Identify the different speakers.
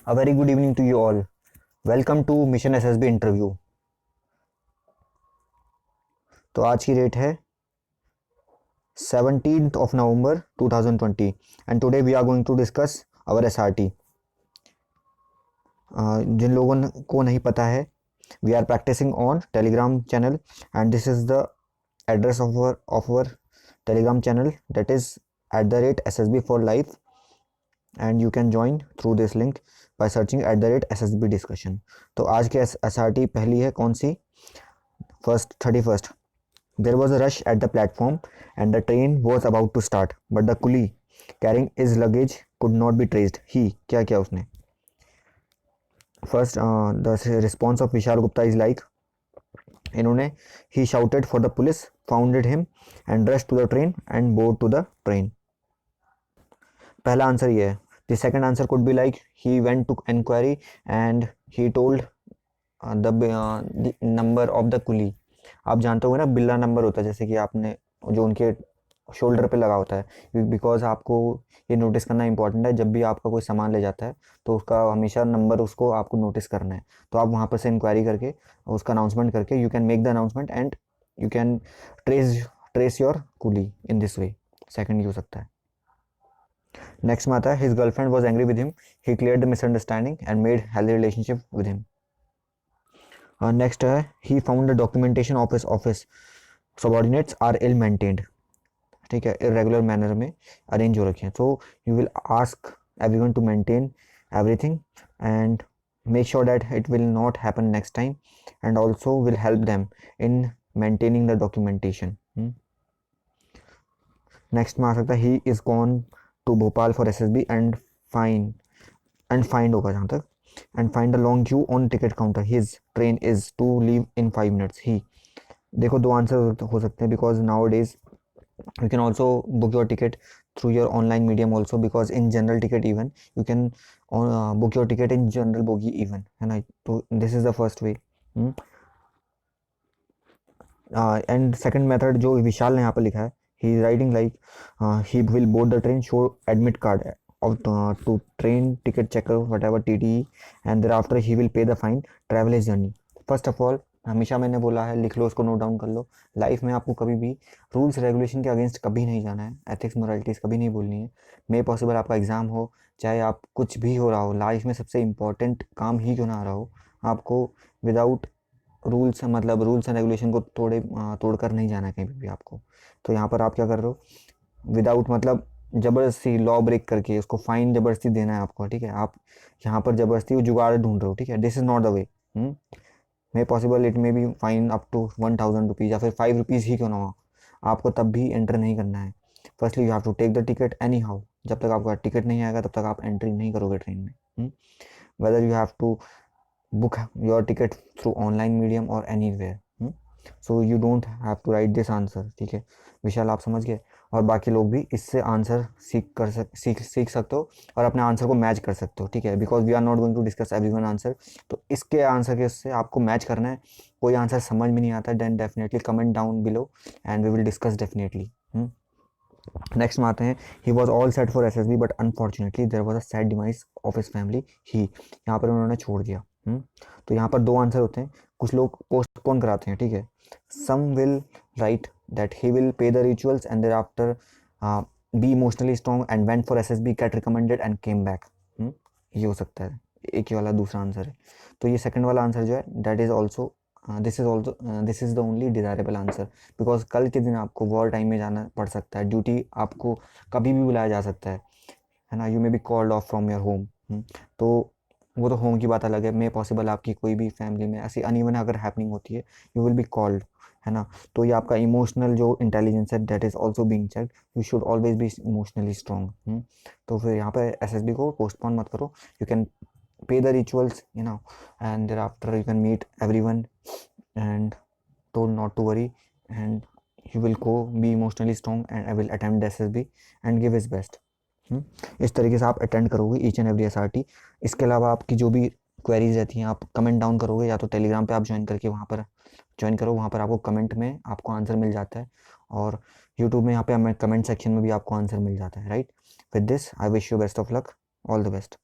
Speaker 1: A very good evening to you all. Welcome to mission SSB interview. तो आज की date है 17th of November 2020 and today we are going to discuss our SRT। जिन लोगों को नहीं पता है, we are practicing on Telegram channel and this is the address of our Telegram channel, that is @SSB for life, and you can join through this link by searching @SSB discussion। तो आज के SRT पहली है कौन सी? First 31st, there was a rush at the platform and the train was about to start, but the coolie carrying his luggage could not be traced। he क्या किया उसने? First, the response of Vishal Gupta is like, इन्होंने he shouted for the police, founded him and rushed to the train and board to the train। पहला answer ये है। The second answer could be like, he went to inquiry and he told the number of the coolie। आप जानते होंगे ना, बिल्ला number होता है, जैसे कि आपने जो उनके शोल्डर पे लगा होता है, बिकॉज आपको ये नोटिस करना इंपॉर्टेंट है। जब भी आपका कोई सामान ले जाता है तो उसका हमेशा नंबर उसको आपको नोटिस करना है। तो आप वहाँ पर से इंक्वायरी करके उसका अनाउंसमेंट करके you can make the announcement and you can trace your coolie in this way. Second हो सकता है। नेक्स्ट में आता है, his girlfriend was angry with him, he clear the misunderstanding and made healthy relationship with him. Next है, he found the documentation of his office subordinates are ill maintained. ठीक है, irregular manner में arrange हो रखे हैं। So you will ask everyone to maintain everything and make sure that it will not happen next time and also will help them in maintaining the documentation. Next में आ सकता है, he is gone to Bhopal for SSB and find होगा जहाँ तक, and find the long queue on ticket counter, his train is to leave in 5 minutes। ही, देखो दो आंसर हो सकते हैं, because nowadays you can also book your ticket through your online medium also, because in general ticket even you can book your ticket in general bogie even, है ना। तो this is the first way। and second method जो विशाल ने यहाँ पर लिखा है, he is writing like, he will board the train, show admit card of to train ticket checker whatever TTE and thereafter he will pay the fine, travel his journey। first of all, हमेशा मैंने बोला है, लिख लो, उसको note down कर लो। Life में आपको कभी भी रूल्स रेगुलेशन के अगेंस्ट कभी नहीं जाना है, एथिक्स मोरालिटीज़ कभी नहीं बोलनी है। मे पॉसिबल आपका एग्ज़ाम हो, चाहे आप कुछ भी हो रहा हो लाइफ में, सबसे इम्पॉर्टेंट काम ही क्यों ना आ रहा हो, आपको विदाउट रूल्स मतलब रूल्स एंड रेगुलेशन को तोड़कर नहीं जाना है कहीं भी आपको। तो यहाँ पर आप क्या कर रहे हो, विदाउट मतलब ज़बरदस्ती लॉ ब्रेक करके उसको फाइन ज़बरदस्ती देना है आपको। ठीक है, आप यहाँ पर ज़बरदस्ती वो जुगाड़ ढूंढ रहे हो। ठीक है, this is not the way. May possible it may be fine up to 1000 rupees या फिर 5 रुपीज़ ही क्यों ना हो, आपको तब भी एंटर नहीं करना है। Firstly you have to take the ticket anyhow. जब तक आपका टिकट नहीं आएगा तब तक आप एंट्री नहीं करोगे ट्रेन में। Whether you have to book your ticket through online medium or anywhere। so you don't have to write this answer। ठीक है विशाल, आप समझ गए, और बाकी लोग भी इससे आंसर सीख सकते हो और अपने आंसर को मैच कर सकते हो। ठीक है, because we are not going to discuss everyone answer. तो इसके आंसर के उससे आपको मैच करना है। कोई आंसर समझ में नहीं आता then definitely comment down below and we will discuss definitely. Next में आते हैं, he was all set for SSB but unfortunately there was a sad demise of his family. He, यहाँ पर उन्होंने छोड़ दिया। तो यहाँ पर दो आंसर होते हैं। कुछ लोग पोस्टपोन कराते हैं। ठीक है, some will write that he will pay the rituals and thereafter be emotionally strong and went for SSB, get recommended and came back. ये हो सकता है, एक ही वाला दूसरा आंसर है। तो ये सेकंड वाला आंसर जो है that is also this is the only desirable answer, because कल के दिन आपको वॉर टाइम में जाना पड़ सकता है, ड्यूटी आपको कभी भी बुलाया जा सकता है ना। You may be called off from your home. तो वो तो होम की बात अलग है। मे पॉसिबल आपकी कोई भी फैमिली में ऐसी अनइवन अगर हैपनिंग होती है, यू विल बी कॉल्ड, है ना। तो ये आपका इमोशनल जो इंटेलिजेंस है that is also being checked. You should always be emotionally strong. तो फिर यहाँ पे एसएसबी को पोस्टपोन मत करो। You can pay the rituals, and thereafter you can meet everyone and told not to worry, and you will go be emotionally strong and I will attempt the SSB and give his best। इस तरीके से आप attend करोगे each and every SRT. इसके अलावा आपकी जो भी क्वेरीज रहती हैं आप कमेंट डाउन करोगे, या तो टेलीग्राम पे आप ज्वाइन करके वहाँ पर ज्वाइन करो, वहाँ पर आपको कमेंट में आपको आंसर मिल जाता है, और यूट्यूब में यहाँ पे हमें कमेंट सेक्शन में भी आपको आंसर मिल जाता है। Right, with this I wish you best of luck, all the best.